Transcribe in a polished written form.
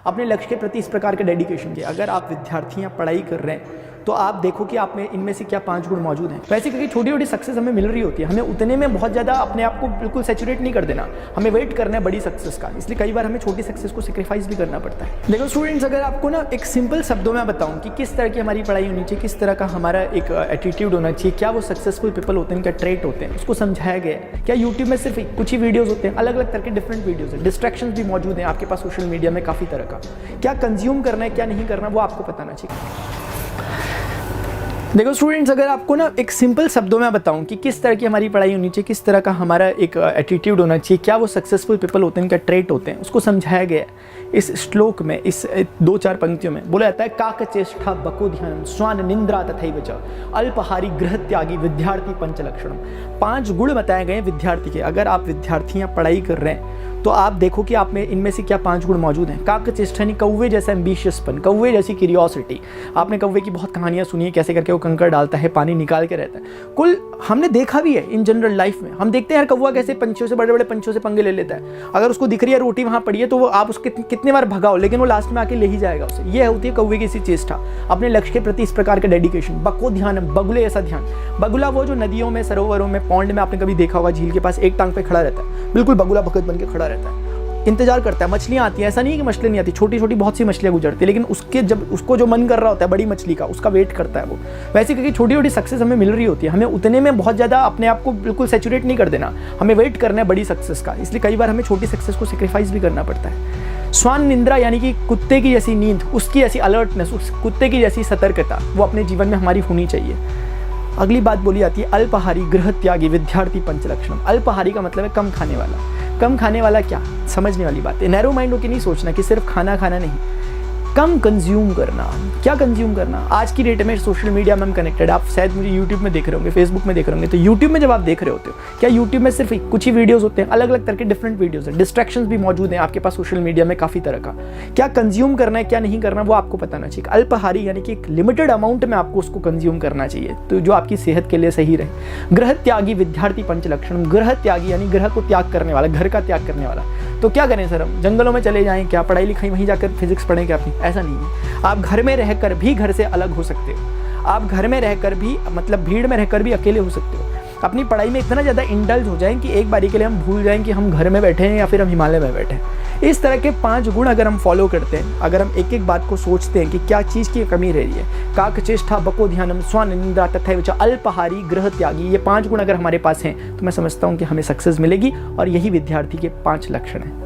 अपने लक्ष्य के प्रति इस प्रकार के डेडिकेशन के। अगर आप विद्यार्थी या पढ़ाई कर रहे हैं तो आप देखो कि आप में इनमें से क्या 5 गुण मौजूद हैं। वैसे क्योंकि छोटी छोटी सक्सेस हमें मिल रही होती है, हमें उतने में बहुत ज़्यादा अपने आप को बिल्कुल सैचुरेट नहीं कर देना, हमें वेट करना है बड़ी सक्सेस का। इसलिए कई बार हमें छोटी सक्सेस को सेक्रीफाइस भी करना पड़ता है। देखो स्टूडेंट्स, अगर आपको ना एक सिंपल शब्दों में बताऊँ कि किस तरह की हमारी पढ़ाई होनी चाहिए, किस तरह का हमारा एक एटीट्यूड होना चाहिए, क्या वो सक्सेसफुल पीपल होते हैं, क्या ट्रेट होते हैं, उसको समझाया गया है। क्या यूट्यूब में सिर्फ कुछ ही वीडियोज़ होते हैं? अलग अलग तरह के डिफरेंट वीडियोज़ हैं, डिस्ट्रैक्शन भी मौजूद हैं आपके पास सोशल मीडिया में काफ़ी तरह का। क्या कंज्यूम करना है, क्या नहीं करना, वो आपको बताना चाहिए। देखो स्टूडेंट्स, अगर आपको ना एक सिंपल शब्दों में बताऊं कि किस तरह की हमारी पढ़ाई होनी चाहिए, किस तरह का हमारा एक एटीट्यूड होना चाहिए, क्या वो सक्सेसफुल पीपल होते हैं, क्या ट्रेट होते हैं, उसको समझाया गया है इस श्लोक में। इस 2-4 पंक्तियों में बोला जाता है, काकचेष्टा बको ध्यानम स्वान निंद्रा तथैव च अल्पहारी गृह त्यागी विद्यार्थी पंचलक्षणम। 5 गुण बताए गए विद्यार्थी के। अगर आप विद्यार्थी या पढ़ाई कर रहे हैं तो आप देखो कि आप में इनमें से क्या 5 गुण मौजूद हैं। काकचेष्टा यानी कौवे जैसा एम्बिशियसपन, कौवे जैसी क्यूरियोसिटी। आपने कौवे की बहुत कहानियां सुनी है, कैसे करके वो कंकड़ डालता है, पानी निकाल के रहता है। कुल हमने देखा भी है इन जनरल लाइफ में, हम देखते हैं यार कौवा कैसे पंछियों से, बड़े बड़े पंछियों से पंगे ले लेता है। अगर उसको दिख रही है रोटी वहाँ पड़ी है तो वो आप उसके कितने बार भगाओ, लेकिन वो लास्ट में आके ले ही जाएगा उसे। ये होती है कौवे की सी चेष्टा, अपने लक्ष्य के प्रति इस प्रकार का डेडिकेशन। बको ध्यान, बगुले ऐसा ध्यान। बगुला वो जो नदियों में, सरोवरों में, पौंड में आपने कभी देखा होगा, झील के पास एक टांग पे खड़ा रहता है, बिल्कुल बगुला भगत बन के खड़ा रहता है, इंतजार करता है। मछलियां आती हैं, ऐसा नहीं है कि मछली नहीं आती, छोटी छोटी बहुत सी मछलियां गुजरती है, लेकिन उसके जब उसको जो मन कर रहा होता है बड़ी मछली का, उसका वेट करता है वो। वैसे क्योंकि छोटी छोटी सक्सेस हमें मिल रही होती है, हमें उतने में बहुत ज़्यादा अपने आप को बिल्कुल सैचुरेट नहीं कर देना, हमें वेट करना है बड़ी सक्सेस का। इसलिए कई बार हमें छोटी सक्सेस को सेक्रीफाइस भी करना पड़ता है। स्वान निंद्रा यानी कि कुत्ते की जैसी नींद, उसकी ऐसी अलर्टनेस, उस कुत्ते की जैसी सतर्कता वो अपने जीवन में हमारी होनी चाहिए। अगली बात बोली जाती है, अल्पहारी गृह त्यागी विद्यार्थी पंचलक्षणम। अल्पहारी का मतलब है कम खाने वाला। कम खाने वाला क्या, समझने वाली बात है। नैरो माइंड होकर नहीं सोचना कि सिर्फ खाना खाना नहीं, कम कंज्यूम करना। क्या कंज्यूम करना? आज की डेट में सोशल मीडिया में हम कनेक्टेड, आप शायद मुझे यूट्यूब में देख रहे होंगे, फेसबुक में देख रहे होंगे। तो यूट्यूब में जब आप देख रहे होते हो, क्या यूट्यूब में सिर्फ कुछ ही वीडियोस होते हैं? अलग अलग तरह के डिफरेंट वीडियोस हैं, डिस्ट्रैक्शंस भी मौजूद हैं आपके पास सोशल मीडिया में काफ़ी तरह का। क्या कंज्यूम करना है, क्या नहीं करना, वो आपको बताना चाहिए। अल्पहारी यानी कि एक लिमिटेड अमाउंट में आपको उसको कंज्यूम करना चाहिए, तो जो आपकी सेहत के लिए सही रहे। गृह त्यागी विद्यार्थी पंचलक्षण। गृह त्यागी यानी गृह को त्याग करने वाला, घर का त्याग करने वाला। तो क्या करें सर, हम जंगलों में चले जाएं क्या, पढ़ाई लिखाई वहीं जाकर फिजिक्स पढ़ें क्या अपनी? ऐसा नहीं है। आप घर में रहकर भी घर से अलग हो सकते हो। आप घर में रहकर भी, मतलब भीड़ में रहकर भी अकेले हो सकते हो। अपनी पढ़ाई में इतना ज़्यादा इंडल्ज हो जाएं कि एक बारी के लिए हम भूल जाएं कि हम घर में बैठे हैं या फिर हम हिमालय में बैठे हैं। इस तरह के 5 गुण अगर हम फॉलो करते हैं, अगर हम एक एक बात को सोचते हैं कि क्या चीज़ की कमी रह रही है, काकचेष्टा बको ध्यानम स्वानिंद्रा तथैव च अल्पहारी गृह त्यागी, ये 5 गुण अगर हमारे पास हैं तो मैं समझता हूँ कि हमें सक्सेस मिलेगी। और यही विद्यार्थी के 5 लक्षण हैं।